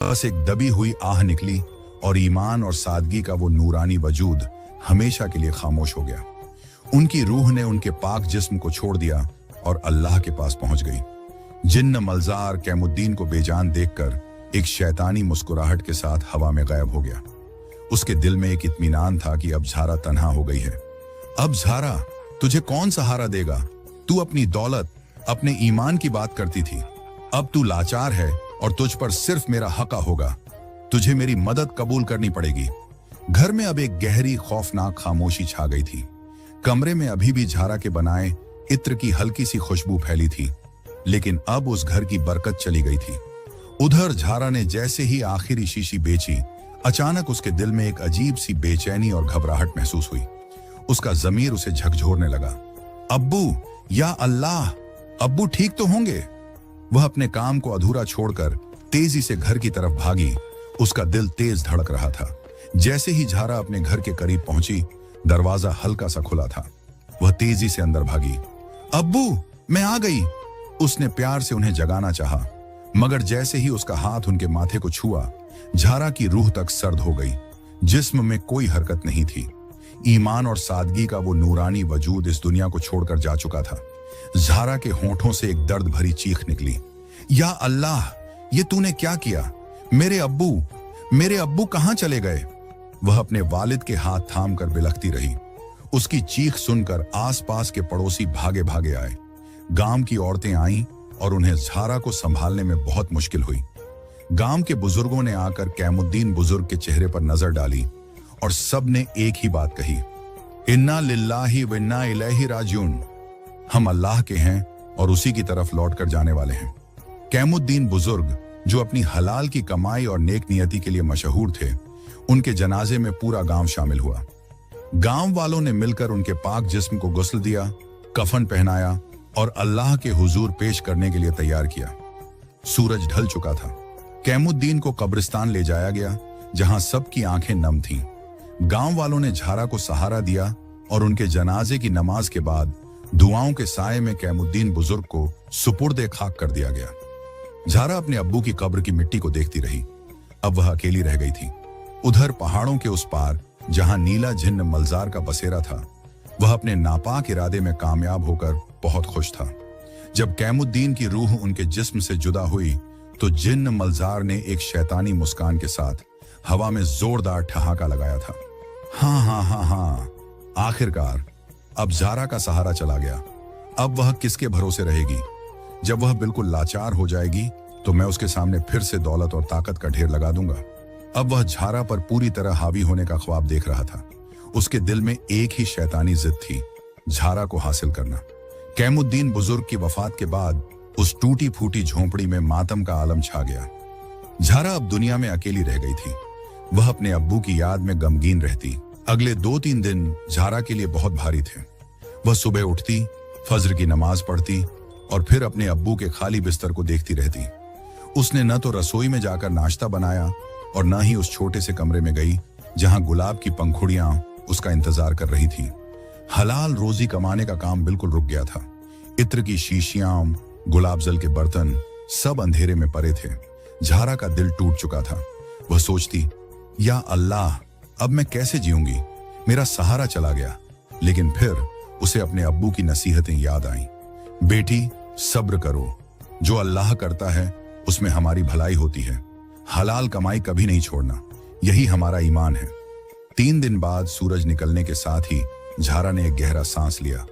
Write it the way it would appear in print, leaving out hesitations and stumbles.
बस एक दबी हुई आह निकली और ईमान और सादगी का वो नूरानी वजूद हमेशा के लिए खामोश हो गया। उनकी रूह ने उनके पाक जिस्म को छोड़ दिया और अल्लाह के पास पहुंच गई। जिन्न मलजार कैमुद्दीन को बेजान देखकर एक शैतानी मुस्कुराहट के साथ हवा में गायब हो गया। उसके दिल में एक इत्मीनान था कि अब झारा तन्हा हो गई है। अब झारा, तुझे कौन सहारा देगा? तू अपनी दौलत, अपने ईमान की बात करती थी। अब तू लाचार है और तुझ पर सिर्फ मेरा हक़ होगा। तुझे मेरी मदद कबूल करनी पड़ेगी। घर में अब एक गहरी खौफनाक खामोशी छा गई थी। कमरे में अभी भी झारा के बनाए इत्र की हल्की सी खुशबू फैली थी, लेकिन अब उस घर की बरकत चली गई थी। उधर झारा ने जैसे ही आखिरी शीशी बेची, अचानक उसके दिल में एक अजीब सी बेचैनी और घबराहट महसूस हुई। उसका ज़मीर उसे झकझोरने लगा। अब्बू, या अल्लाह, अब्बू ठीक तो होंगे? वह अपने काम को अधूरा छोड़कर तेजी से घर की तरफ भागी। उसका दिल तेज धड़क रहा था। जैसे ही झारा अपने घर के करीब पहुंची, दरवाजा हल्का सा खुला था। वह तेजी से अंदर भागी। अब्बू, मैं आ गई। उसने प्यार से उन्हें जगाना चाहा, मगर जैसे ही उसका हाथ उनके माथे को छुआ, झारा की रूह तक सर्द हो गई। जिस्म में कोई हरकत नहीं थी। ईमान और सादगी का वो नूरानी वजूद इस दुनिया को छोड़कर जा चुका था। झारा के होंठों से एक दर्द भरी चीख निकली। या अल्लाह, ये तूने क्या किया? मेरे अब्बू कहां चले गए? वह अपने वालिद के हाथ थाम कर बिलखती रही। उसकी चीख सुनकर आसपास के पड़ोसी भागे भागे आए। गांव की औरतें आईं और उन्हें झारा को संभालने में बहुत मुश्किल हुई। गांव के बुजुर्गों ने आकर कैमुद्दीन बुजुर्ग के चेहरे पर नजर डाली और सब ने एक ही बात कही, इन्ना लिल्लाहि व इन्ना इलैहि राजिऊन। हम अल्लाह के हैं और उसी की तरफ लौटकर जाने वाले हैं। कैमुद्दीन बुजुर्ग, जो अपनी हलाल की कमाई और नेक नियति के लिए मशहूर थे, उनके जनाजे में पूरा गांव शामिल हुआ। गांव वालों ने मिलकर उनके पाक जिस्म को गुस्ल दिया, कफन पहनाया और अल्लाह के हुजूर पेश करने के लिए तैयार किया। सूरज ढल चुका था। कैमुद्दीन को कब्रिस्तान ले जाया गया, जहां सबकी आंखें नम थीं। गांव वालों ने झारा को सहारा दिया और उनके जनाजे की नमाज के बाद दुआओं के साए में कैमुद्दीन बुजुर्ग को सुपुर्दे खाक कर दिया गया। झारा अपने अब्बू की कब्र की मिट्टी को देखती रही। अब वह अकेली रह गई थी। उधर पहाड़ों के उस पार, जहां नीला जिन्न मलजार का बसेरा था, वह अपने नापाक इरादे में कामयाब होकर बहुत खुश था। जब कैमुद्दीन की रूह उनके जिस्म से जुदा हुई, तो जिन्न मलजार ने एक शैतानी मुस्कान के साथ हवा में जोरदार ठहाका लगाया था। हाँ हाँ हाँ हाँ, आखिरकार अब झारा का सहारा चला गया। अब वह किसके भरोसे रहेगी? जब वह बिल्कुल लाचार हो जाएगी, तो मैं उसके सामने फिर से दौलत और ताकत का ढेर लगा दूंगा। अब वह झारा पर पूरी तरह हावी होने का ख्वाब देख रहा था। उसके दिल में एक ही शैतानी जिद थी, झारा को हासिल करना। कैमुद्दीन बुजुर्ग की वफात के बाद उस टूटी फूटी झोंपड़ी में मातम का आलम छा गया। झारा अब दुनिया में अकेली रह गई थी। वह अपने अब्बू की याद में गमगीन रहती। अगले 2-3 दिन झारा के लिए बहुत भारी थे। वह सुबह उठती, फज्र की नमाज पढ़ती और फिर अपने अब्बू के खाली बिस्तर को देखती रहती। उसने न तो रसोई में जाकर नाश्ता बनाया और न ही उस छोटे से कमरे में गई जहां गुलाब की पंखुड़ियां उसका इंतजार कर रही थी। हलाल रोजी कमाने का काम बिल्कुल रुक गया था। इत्र की शीशियां, गुलाब जल के बर्तन, सब अंधेरे में पड़े थे। झारा का दिल टूट चुका था। वह सोचती, या अल्लाह, अब मैं कैसे जीऊंगी? मेरा सहारा चला गया। लेकिन फिर उसे अपने अब्बू की नसीहतें याद आईं। बेटी, सब्र करो। जो अल्लाह करता है उसमें हमारी भलाई होती है। हलाल कमाई कभी नहीं छोड़ना, यही हमारा ईमान है। 3 दिन बाद सूरज निकलने के साथ ही झारा ने एक गहरा सांस लिया।